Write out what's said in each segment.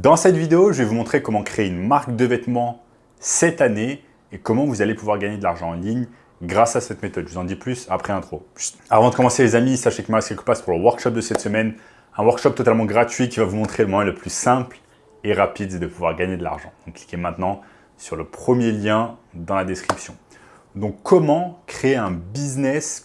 Dans cette vidéo, je vais vous montrer comment créer une marque de vêtements cette année et comment vous allez pouvoir gagner de l'argent en ligne grâce à cette méthode. Je vous en dis plus après l'intro. Avant de commencer les amis, sachez que Max passe pour le workshop de cette semaine, un workshop totalement gratuit qui va vous montrer le moyen le plus simple et rapide de pouvoir gagner de l'argent. Donc cliquez maintenant sur le premier lien dans la description. Donc comment créer un business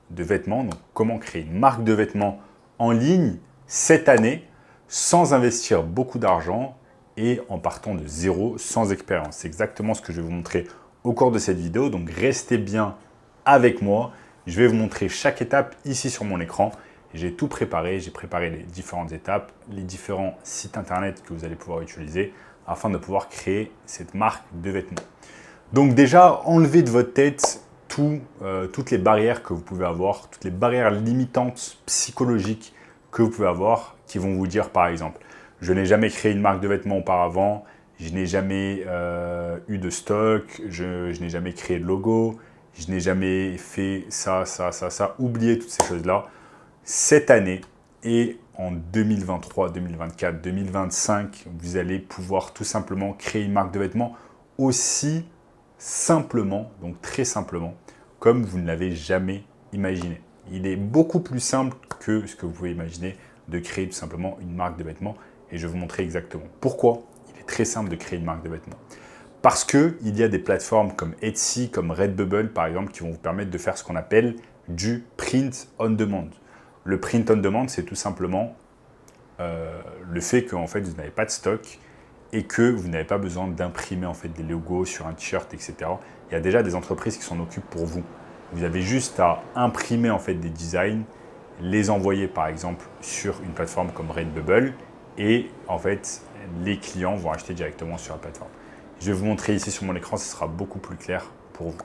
de vêtements, donc comment créer une marque de vêtements en ligne cette année sans investir beaucoup d'argent et en partant de zéro, sans expérience. C'est exactement ce que je vais vous montrer au cours de cette vidéo, donc restez bien avec moi. Je vais vous montrer chaque étape ici sur mon écran. J'ai tout préparé, j'ai préparé les différentes étapes, les différents sites internet que vous allez pouvoir utiliser afin de pouvoir créer cette marque de vêtements. Donc déjà, enlevez de votre tête toutes les barrières que vous pouvez avoir, toutes les barrières limitantes psychologiques que vous pouvez avoir qui vont vous dire par exemple, je n'ai jamais créé une marque de vêtements auparavant, je n'ai jamais eu de stock, je n'ai jamais créé de logo, je n'ai jamais fait ça. Oubliez toutes ces choses-là. Cette année et en 2023, 2024, 2025, vous allez pouvoir tout simplement créer une marque de vêtements aussi simplement, donc très simplement, comme vous ne l'avez jamais imaginé. Il est beaucoup plus simple que ce que vous pouvez imaginer de créer tout simplement une marque de vêtements et je vais vous montrer exactement pourquoi il est très simple de créer une marque de vêtements. Parce qu'il y a des plateformes comme Etsy, comme Redbubble par exemple, qui vont vous permettre de faire ce qu'on appelle du print on demand. Le print on demand, c'est tout simplement le fait que en fait, vous n'avez pas de stock et que vous n'avez pas besoin d'imprimer en fait des logos sur un t-shirt, etc. Il y a déjà des entreprises qui s'en occupent pour vous. Vous avez juste à imprimer en fait des designs, les envoyer par exemple sur une plateforme comme Redbubble et en fait les clients vont acheter directement sur la plateforme. Je vais vous montrer ici sur mon écran, ce sera beaucoup plus clair pour vous.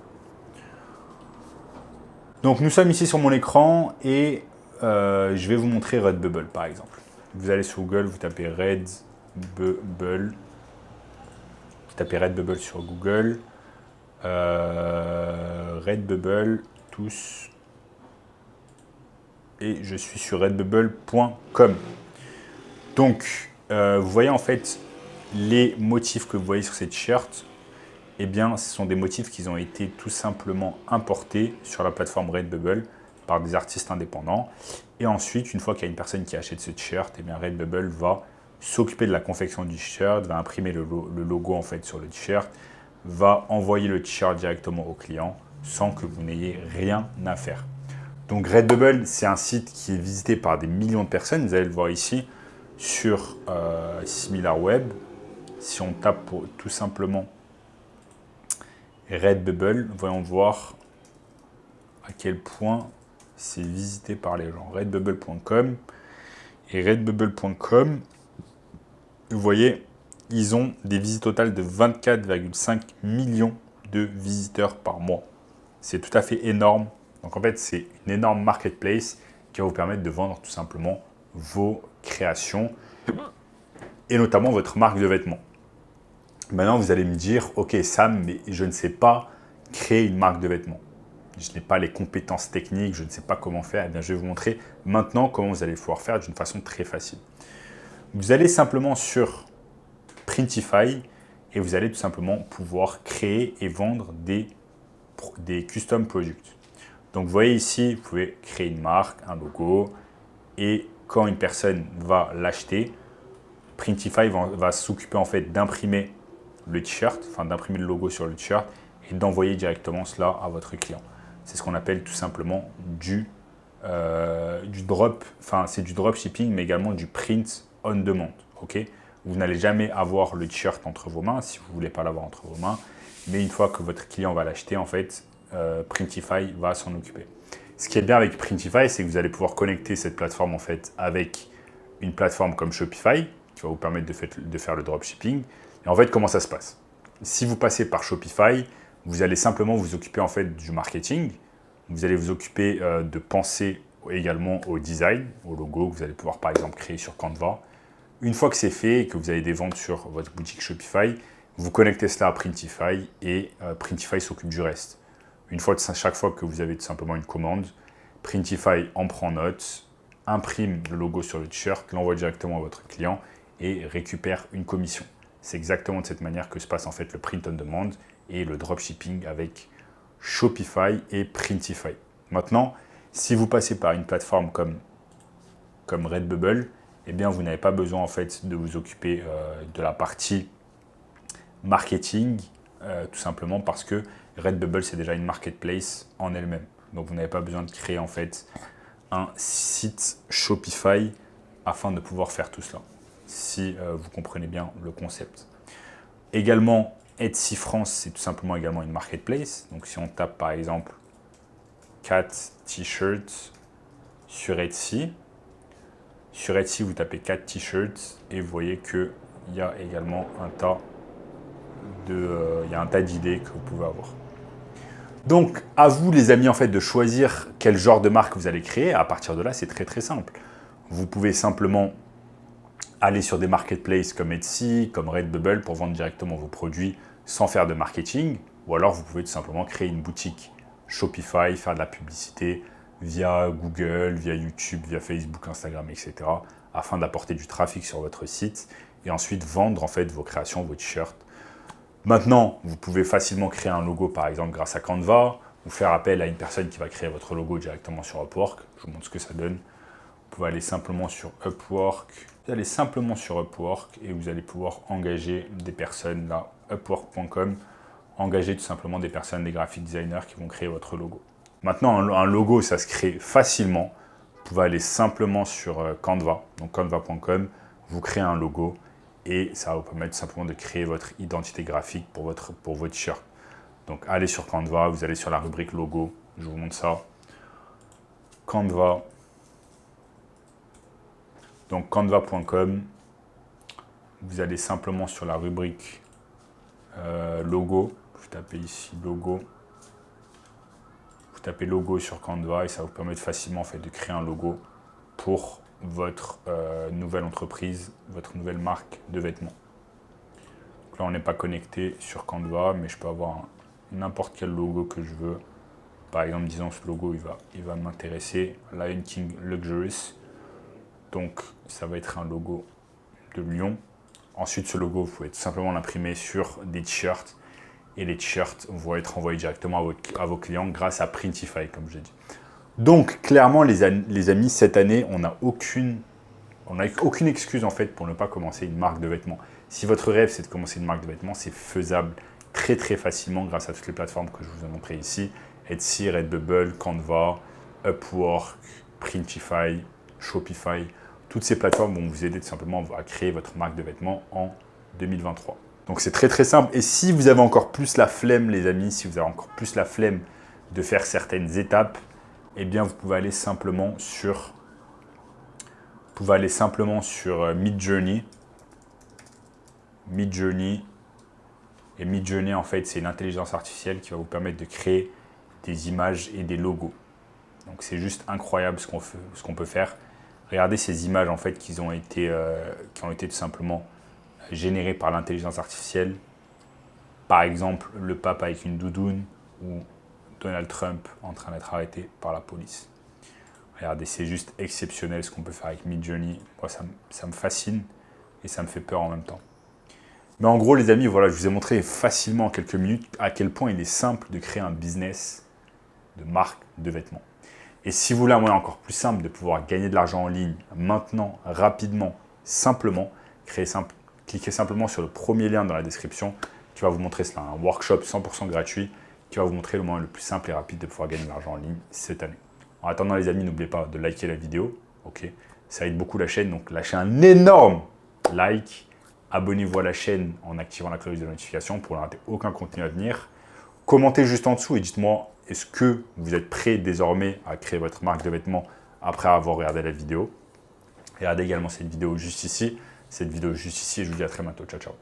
Donc nous sommes ici sur mon écran et je vais vous montrer Redbubble par exemple. Vous allez sur Google, vous tapez Redbubble. Vous tapez Redbubble sur Google. Redbubble, tous. Et je suis sur redbubble.com. Donc, vous voyez en fait les motifs que vous voyez sur ces t-shirts. Eh bien, ce sont des motifs qui ont été tout simplement importés sur la plateforme Redbubble par des artistes indépendants. Et ensuite, une fois qu'il y a une personne qui achète ce t-shirt, eh bien Redbubble va s'occuper de la confection du t-shirt, va imprimer le logo en fait sur le t-shirt, va envoyer le t-shirt directement au client sans que vous n'ayez rien à faire. Donc Redbubble, c'est un site qui est visité par des millions de personnes. Vous allez le voir ici sur SimilarWeb. Si on tape pour, tout simplement Redbubble, voyons voir à quel point c'est visité par les gens. Redbubble.com et Redbubble.com, vous voyez, ils ont des visites totales de 24,5 millions de visiteurs par mois. C'est tout à fait énorme. Donc en fait, c'est une énorme marketplace qui va vous permettre de vendre tout simplement vos créations et notamment votre marque de vêtements. Maintenant, vous allez me dire, ok Sam, mais je ne sais pas créer une marque de vêtements. Je n'ai pas les compétences techniques, je ne sais pas comment faire. Eh bien, je vais vous montrer maintenant comment vous allez pouvoir faire d'une façon très facile. Vous allez simplement sur Printify et vous allez tout simplement pouvoir créer et vendre des custom products. Donc, vous voyez ici, vous pouvez créer une marque, un logo et quand une personne va l'acheter, Printify va s'occuper en fait d'imprimer le t-shirt, enfin d'imprimer le logo sur le t-shirt et d'envoyer directement cela à votre client. C'est ce qu'on appelle tout simplement du drop, enfin c'est du dropshipping mais également du print on demand. Okay, vous n'allez jamais avoir le t-shirt entre vos mains si vous ne voulez pas l'avoir entre vos mains, mais une fois que votre client va l'acheter, en fait, Printify va s'en occuper. Ce qui est bien avec Printify, c'est que vous allez pouvoir connecter cette plateforme en fait avec une plateforme comme Shopify qui va vous permettre de faire le dropshipping. Et en fait, comment ça se passe? Si vous passez par Shopify, vous allez simplement vous occuper en fait du marketing. Vous allez vous occuper de penser également au design, au logo que vous allez pouvoir par exemple créer sur Canva. Une fois que c'est fait et que vous avez des ventes sur votre boutique Shopify, vous connectez cela à Printify et Printify s'occupe du reste. Une fois, chaque fois que vous avez tout simplement une commande, Printify en prend note, imprime le logo sur le t-shirt, l'envoie directement à votre client et récupère une commission. C'est exactement de cette manière que se passe en fait le print on demand et le dropshipping avec Shopify et Printify. Maintenant, si vous passez par une plateforme comme Redbubble, eh bien vous n'avez pas besoin en fait de vous occuper de la partie marketing, tout simplement parce que Redbubble c'est déjà une marketplace en elle-même. Donc vous n'avez pas besoin de créer en fait un site Shopify afin de pouvoir faire tout cela, si vous comprenez bien le concept. Également, Etsy France, c'est tout simplement également une marketplace. Donc si on tape par exemple 4 t-shirts sur Etsy, vous tapez 4 t-shirts et vous voyez qu'il y a également un tas d'idées que vous pouvez avoir. Donc, à vous les amis en fait de choisir quel genre de marque vous allez créer. À partir de là, c'est très très simple. Vous pouvez simplement aller sur des marketplaces comme Etsy, comme Redbubble pour vendre directement vos produits sans faire de marketing. Ou alors, vous pouvez tout simplement créer une boutique Shopify, faire de la publicité via Google, via YouTube, via Facebook, Instagram, etc. afin d'apporter du trafic sur votre site et ensuite vendre en fait vos créations, vos t-shirts. Maintenant, vous pouvez facilement créer un logo par exemple grâce à Canva ou faire appel à une personne qui va créer votre logo directement sur Upwork. Je vous montre ce que ça donne. Vous pouvez aller simplement sur Upwork. Vous allez simplement sur Upwork et vous allez pouvoir engager des personnes là, upwork.com, engager tout simplement des personnes, des graphic designers qui vont créer votre logo. Maintenant, un logo, ça se crée facilement. Vous pouvez aller simplement sur Canva, donc canva.com, vous créez un logo et ça va vous permettre simplement de créer votre identité graphique pour votre t-shirt. Donc, allez sur Canva, vous allez sur la rubrique logo, je vous montre ça. Canva. Donc, canva.com, vous allez simplement sur la rubrique logo. Vous tapez ici logo. Vous tapez logo sur Canva et ça vous permet facilement en fait, de créer un logo pour votre nouvelle entreprise, votre nouvelle marque de vêtements. Donc là, on n'est pas connecté sur Canva, mais je peux avoir n'importe quel logo que je veux. Par exemple, disons ce logo, il va m'intéresser. Lion King Luxurious. Donc, ça va être un logo de lion. Ensuite, ce logo, vous pouvez tout simplement l'imprimer sur des t-shirts. Et les t-shirts vont être envoyés directement à vos clients grâce à Printify, comme j'ai dit. Donc, clairement, les amis, cette année, on n'a aucune excuse en fait pour ne pas commencer une marque de vêtements. Si votre rêve, c'est de commencer une marque de vêtements, c'est faisable très très facilement grâce à toutes les plateformes que je vous ai montrées ici. Etsy, Redbubble, Canva, Upwork, Printify, Shopify. Toutes ces plateformes vont vous aider tout simplement à créer votre marque de vêtements en 2023. Donc, c'est très très simple. Et si vous avez encore plus la flemme, les amis, si vous avez encore plus la flemme de faire certaines étapes, eh bien, vous pouvez aller simplement sur Midjourney. Et Midjourney, en fait, c'est une intelligence artificielle qui va vous permettre de créer des images et des logos. Donc, c'est juste incroyable ce qu'on peut faire. Regardez ces images, en fait, qui ont été tout simplement générées par l'intelligence artificielle. Par exemple, le pape avec une doudoune ou Donald Trump en train d'être arrêté par la police. Regardez, c'est juste exceptionnel ce qu'on peut faire avec Midjourney. Moi, ça me fascine et ça me fait peur en même temps. Mais en gros, les amis, voilà, je vous ai montré facilement en quelques minutes à quel point il est simple de créer un business de marque de vêtements. Et si vous voulez un moyen encore plus simple de pouvoir gagner de l'argent en ligne maintenant, rapidement, simplement, cliquez simplement sur le premier lien dans la description qui va vous montrer cela, un workshop 100% gratuit qui va vous montrer le moyen le plus simple et rapide de pouvoir gagner de l'argent en ligne cette année. En attendant les amis, n'oubliez pas de liker la vidéo, ok? Ça aide beaucoup la chaîne, donc lâchez un énorme like, abonnez-vous à la chaîne en activant la cloche de notification pour ne rater aucun contenu à venir. Commentez juste en dessous et dites-moi, est-ce que vous êtes prêt désormais à créer votre marque de vêtements après avoir regardé la vidéo? Regardez également cette vidéo juste ici et je vous dis à très bientôt. Ciao, ciao.